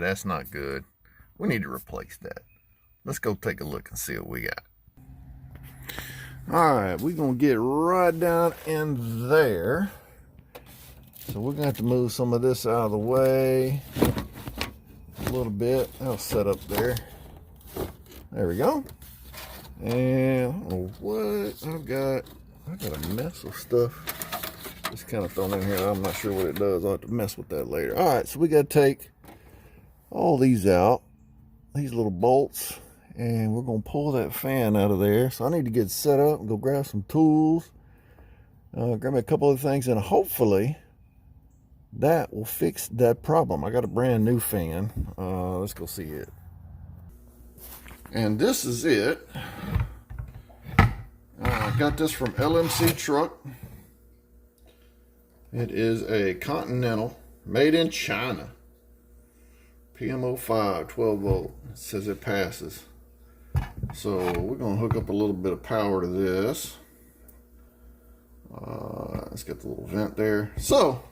that's not good. We need to replace that. Let's go take a look and see what we got. All right, we're gonna get right down in there. So we're gonna have to move some of this out of the way a little bit. I'll set up there. There we go. And I don't know what I've got. I got a mess of stuff just kind of thrown in here. I'm not sure what it does. I'll have to mess with that later. All right, so we got to take all these out, these little bolts, and we're going to pull that fan out of there. So I need to get set up and go grab some tools, grab me a couple of things, and hopefully that will fix that problem. I got a brand new fan. Let's go see it. And this is it. I got this from LMC Truck. It is a Continental, made in China. PM05, 12 volt. It says it passes. So we're going to hook up a little bit of power to this. Let's get the little vent there. So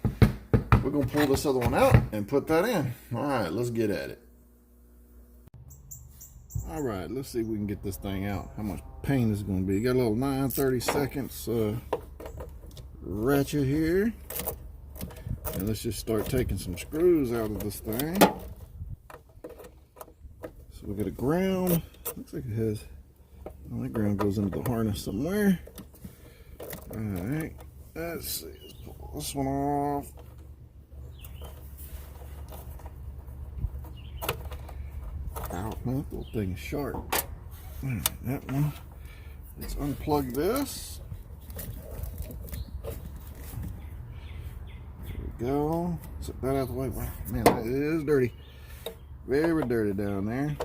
we're going to pull this other one out and put that in. All right, let's get at it. All right, let's see if we can get this thing out. How much pain is it going to be? You got a little 9/32 ratchet here. And let's just start taking some screws out of this thing. So we got a ground. Looks like it has, well, that ground goes into the harness somewhere. All right, let's see. Let's pull this one off. Ow, that little thing is sharp. That one. Let's unplug this. There we go. Set that out the way. Wow, man, that is dirty. Very dirty down there.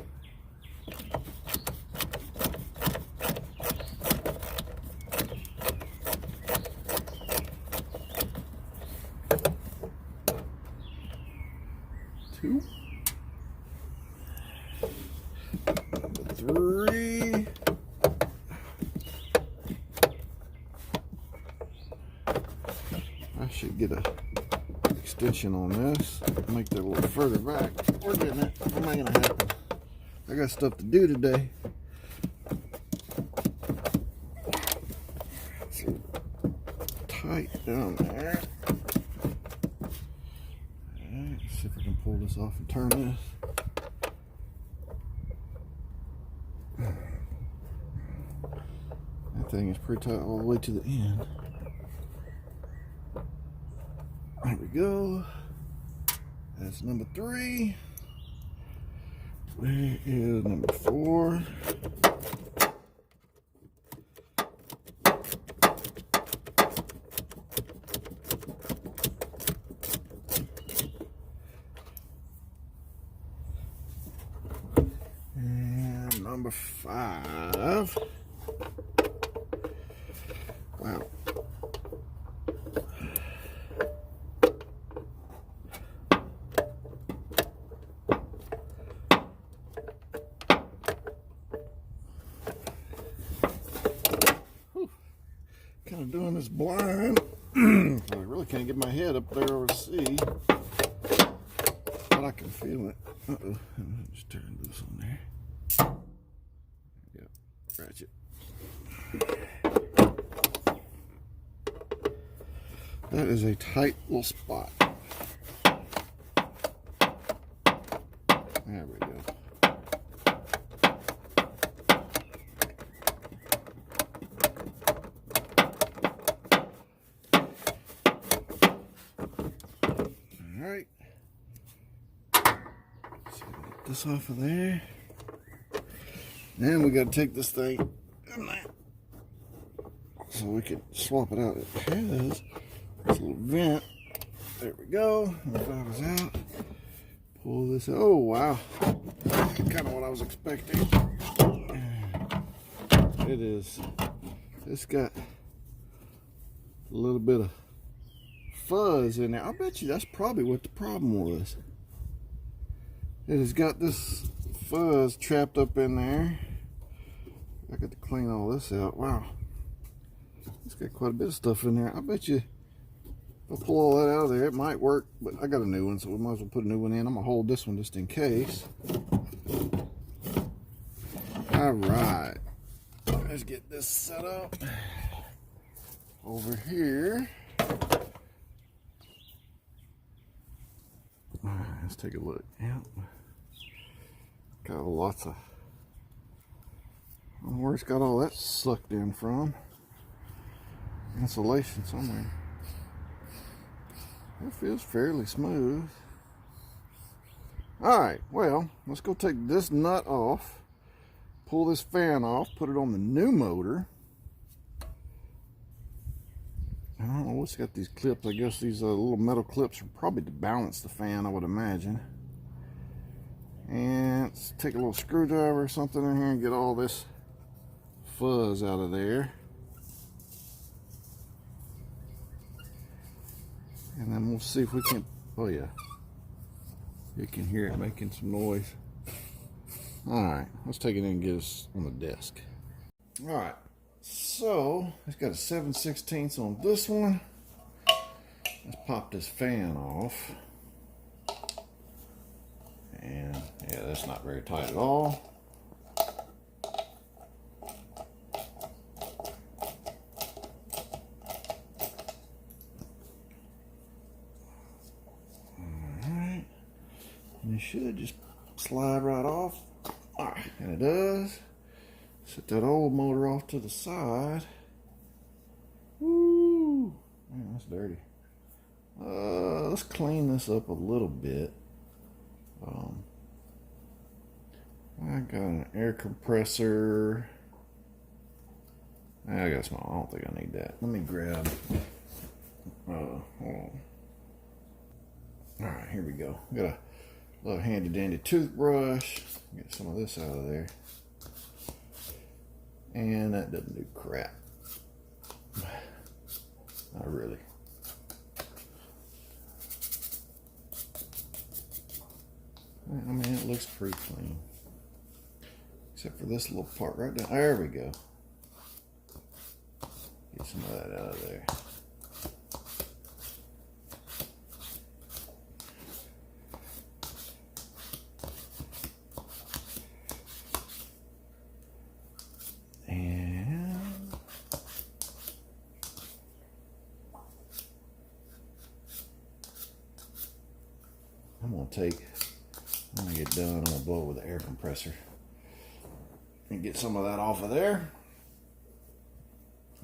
Two. Three. I should get a extension on this. Make that a little further back. We're getting it. What am I gonna happen? I got stuff to do today. It's tight down there. Alright, let's see if I can pull this off and turn this. That thing is pretty tight all the way to the end. There we go. That's number 3. Where is number 4? And number 5. Wow. Kind of doing this blind. I really can't get my head up there over to see, but I can feel it. Uh-oh. Just turn this on there. Yep, ratchet. That is a tight little spot. There we go. Alright. So get this off of there. Then we got to take this thing in there so we can swap it out. It has this little vent. There we go. And if I was out, pull this out. Oh, wow. Kind of what I was expecting. It is. It's got a little bit of fuzz in there. I bet you that's probably what the problem was. It has got this fuzz trapped up in there. I got to clean all this out. Wow. It's got quite a bit of stuff in there. I bet you I'll pull all that out of there. It might work, but I got a new one, so we might as well put a new one in. I'm gonna hold this one just in case. All right, let's get this set up over here. All right, let's take a look. Yep, got lots of. I don't know where it's got all that sucked in from. Insulation somewhere. It feels fairly smooth. Alright, well, let's go take this nut off, pull this fan off, put it on the new motor. I don't know what's got these clips. I guess these little metal clips are probably to balance the fan, I would imagine. And let's take a little screwdriver or something in here and get all this fuzz out of there. And then we'll see if we can, oh yeah, you can hear it making some noise. Alright, let's take it in and get us on the desk. Alright, so it's got a 7/16 on this one. Let's pop this fan off. And yeah, that's not very tight at all. And it should just slide right off. And it does. Set that old motor off to the side. Woo! Man, that's dirty. Let's clean this up a little bit. I got an air compressor. I got a small. I don't think I need that. Let me grab. Hold on. All right, here we go. Got a little handy dandy toothbrush. Get some of this out of there. And that doesn't do crap. Not really. I mean, it looks pretty clean. Except for this little part right down. There we go. Get some of that out of there. When I get done, I'm going to blow it with the air compressor and get some of that off of there.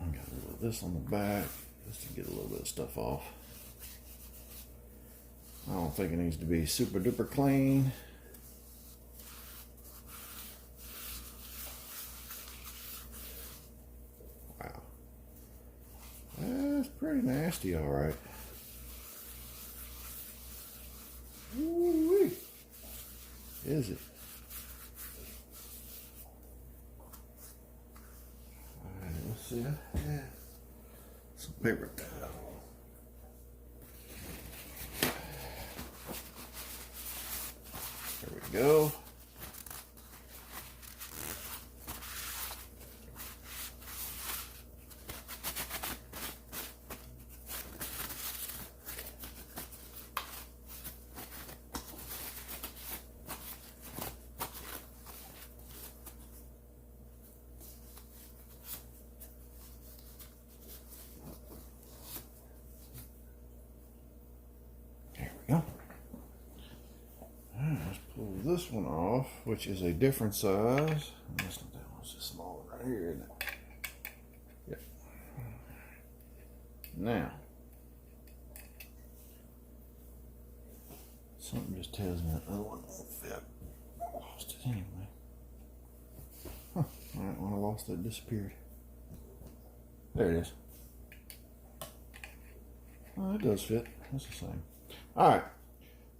I got a little of this on the back just to get a little bit of stuff off. I don't think it needs to be super duper clean. Wow. That's pretty nasty, all right. Ooh-wee. Is it? Alright, let's see. Yeah. Some paper towel. There we go. This one off, which is a different size. That's not that one, it's just smaller right here, isn't it? Yep. Now, something just tells me that other one won't fit. I lost it anyway. Huh. Alright, when I lost it, it disappeared. There it is. Oh, it does fit. That's the same. Alright.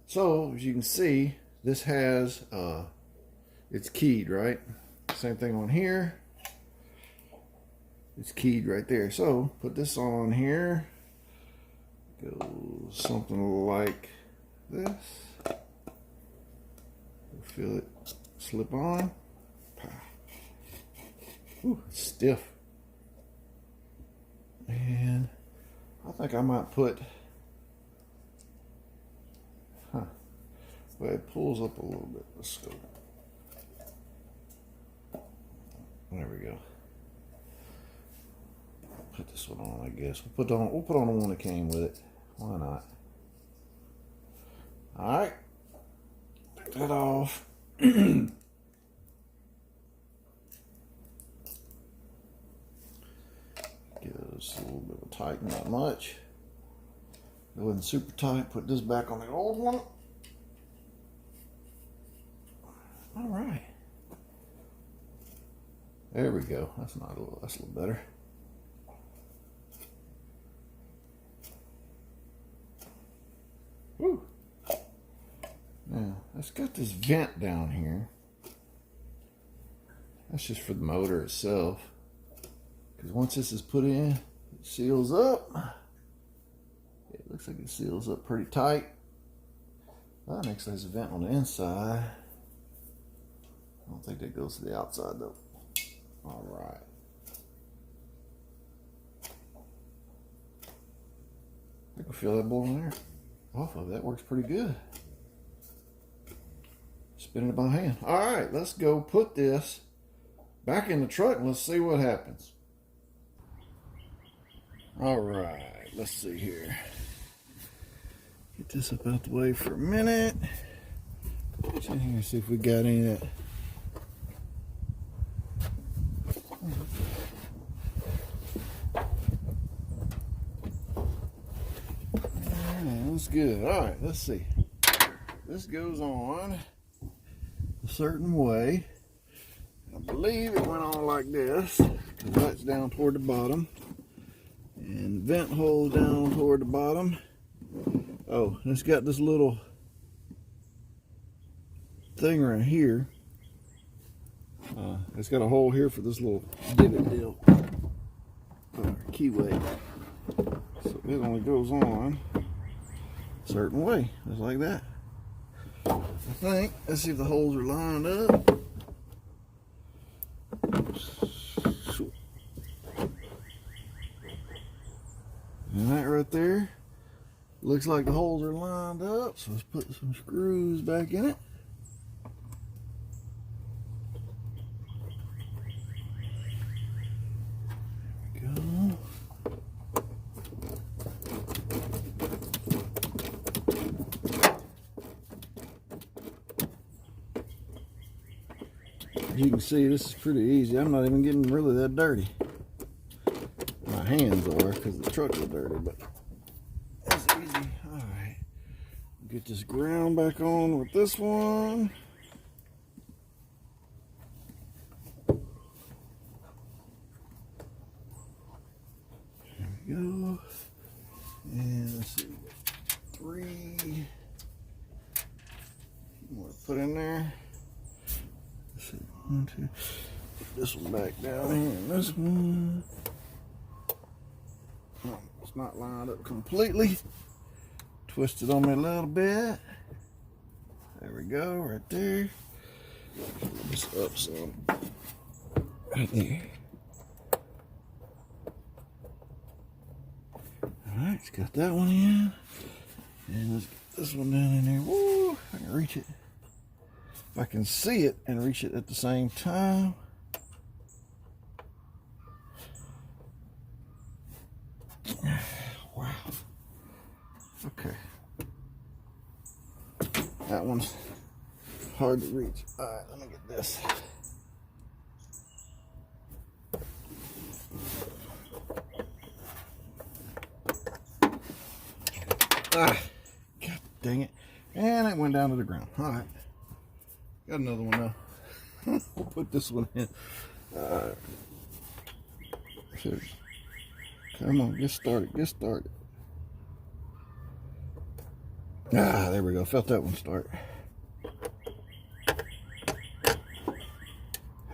So, as you can see, this has, it's keyed, right? Same thing on here. It's keyed right there. So, put this on here. Goes something like this. Feel it slip on. Ooh, it's stiff. And I think I might put Well, it pulls up a little bit. Let's go. There we go. Put this one on, I guess. We'll put on the one that came with it. Why not? All right. Take that off. Give this a little bit of a tighten, not much. It wasn't super tight. Put this back on the old one. All right. There we go. That's a little better. Woo. Now, it's got this vent down here. That's just for the motor itself. Because once this is put in, it seals up. It looks like it seals up pretty tight. Well, next there's a vent on the inside. I don't think that goes to the outside though. All right. I can feel that blowing air off of. That works pretty good. Spin it by hand. All right, let's go put this back in the truck and let's see what happens. All right, let's see here. Get this up out the way for a minute. Get in here and see if we got any of that. That's good. All right, let's see. This goes on a certain way. I believe it went on like this, because that's down toward the bottom, and vent hole down toward the bottom. Oh, and it's got this little thing right here. It's got a hole here for this little divot deal, or keyway. So it only goes on a certain way, just like that. I think. Let's see if the holes are lined up. And that right there looks like the holes are lined up. So let's put some screws back in it. There we go. As you can see, this is pretty easy. I'm not even getting really that dirty. My hands are, because the truck is dirty, but that's easy. All right, get this ground back on with this one. There we go. And let's see, 3 more to put in there. Let's see, 1, 2. Put this one back down here, and this one. Oh, it's not lined up completely. Twist it on me a little bit. There we go, right there. Pull this up some. Right there. Alright, it's got that one in. And let's get this one down in there. Woo! I can reach it. If I can see it and reach it at the same time. Wow. Okay. That one's hard to reach. Alright, let me get this. Ah, God dang it. And it went down to the ground. Alright. Got another one now. We'll put this one in. Alright. Come on, get started, get started. Ah, there we go. Felt that one start.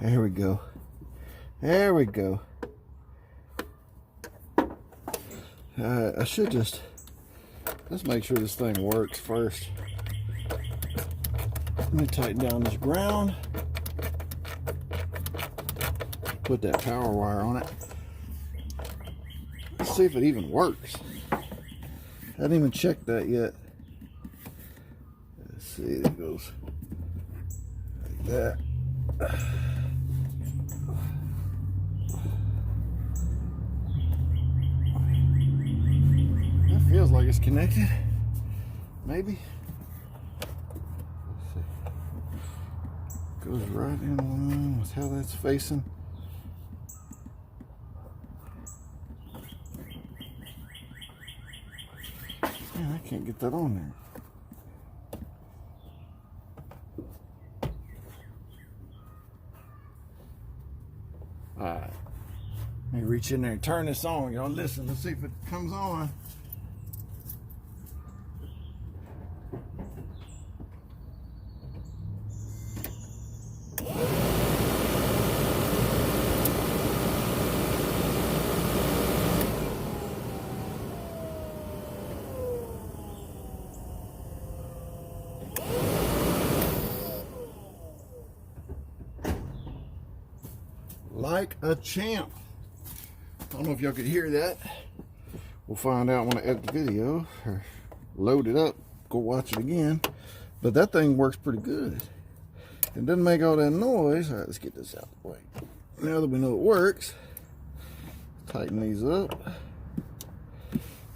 There we go. There we go. I should just let's make sure this thing works first. Let me tighten down this ground. Put that power wire on it. Let's see if it even works. I haven't even checked that yet. Let's See, it goes like that. That feels like it's connected. Maybe. Let's see. Goes right in line with how that's facing. Man, I can't get that on there. Alright. Let me reach in there and turn this on. Y'all listen. Let's see if it comes on. Like a champ. I don't know if y'all could hear that. We'll find out when I edit the video or load it up, go watch it again. But that thing works pretty good. It doesn't make all that noise. All right, let's get this out of the way. Now that we know it works, tighten these up.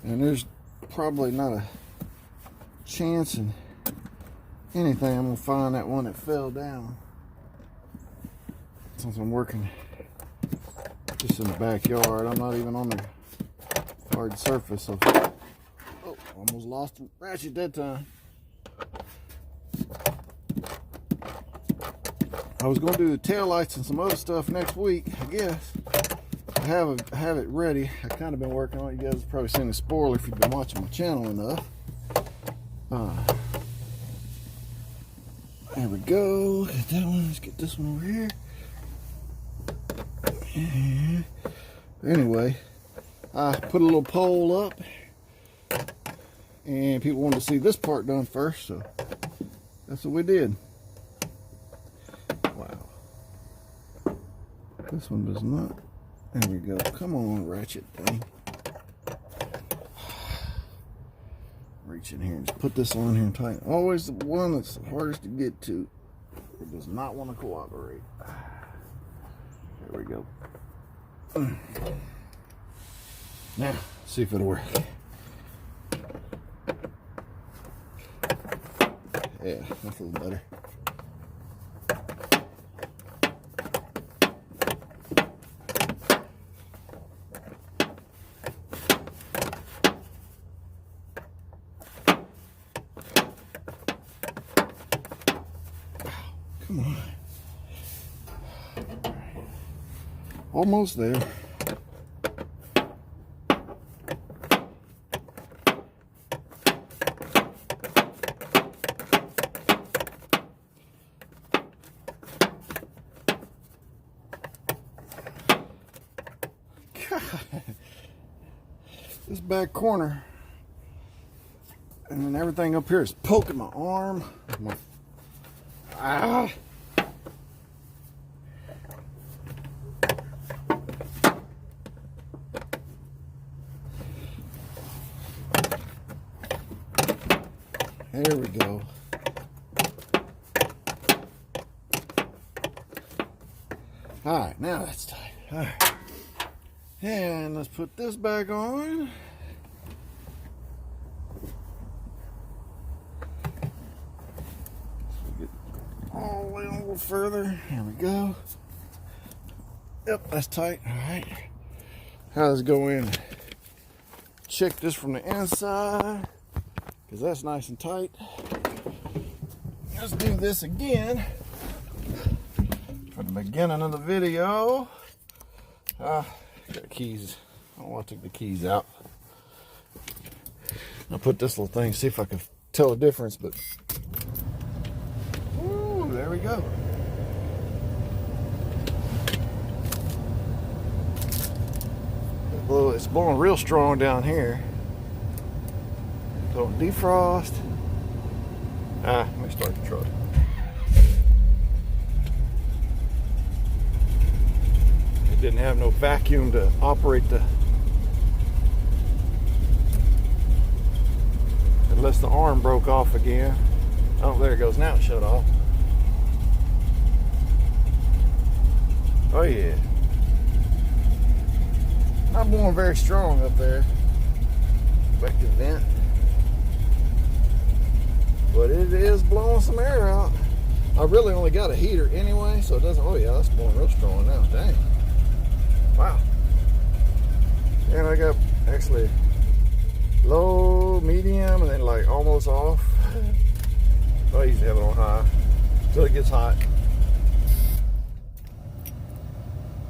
And there's probably not a chance in anything I'm gonna find that one that fell down. Since I'm working just in the backyard, I'm not even on the hard surface of. Oh, almost lost the ratchet that time. I was going to do the taillights and some other stuff next week, I guess. I have it ready. I kind of been working on it. You guys have probably seen the spoiler if you've been watching my channel enough. There we go. Got that one. Let's get this one over here. Anyway, I put a little pole up and people wanted to see this part done first, so that's what we did. Wow. This one does not. There we go. Come on, ratchet thing. Reach in here and just put this on here and tighten. Always the one that's the hardest to get to. It does not want to cooperate. There we go. Now, see if it'll work. Yeah, that's a little better. Come on. Almost there. God. This back corner and then everything up here is poking my arm. There we go. All right, now that's tight. All right. And let's put this back on. Get all the way a little further. There we go. Yep, that's tight. All right. Now let's go in. Check this from the inside, because that's nice and tight. Let's do this again for the beginning of the video. Got keys. I don't want to take the keys out. I'll put this little thing, see if I can tell a difference, but ooh, there we go. It's blowing real strong down here. Don't defrost. Let me start the truck. It didn't have no vacuum to operate the, unless the arm broke off again. Oh, there it goes. Now it shut off. Oh yeah. Not blowing very strong up there. Back to vent. But it is blowing some air out. I really only got a heater anyway, so it doesn't. Oh yeah, that's blowing real strong now. Dang. Wow. And I got actually low, medium, and then like almost off. I usually have it on high until it gets hot.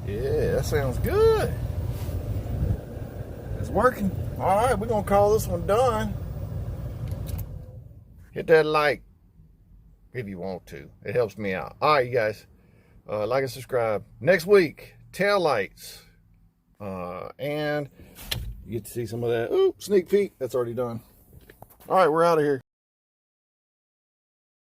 Yeah, that sounds good. It's working. All right, we're gonna call this one done. Hit that like if you want to. It helps me out. All right, you guys, like and subscribe. Next week, tail lights, and you get to see some of that. Ooh, sneak peek. That's already done. All right, we're out of here.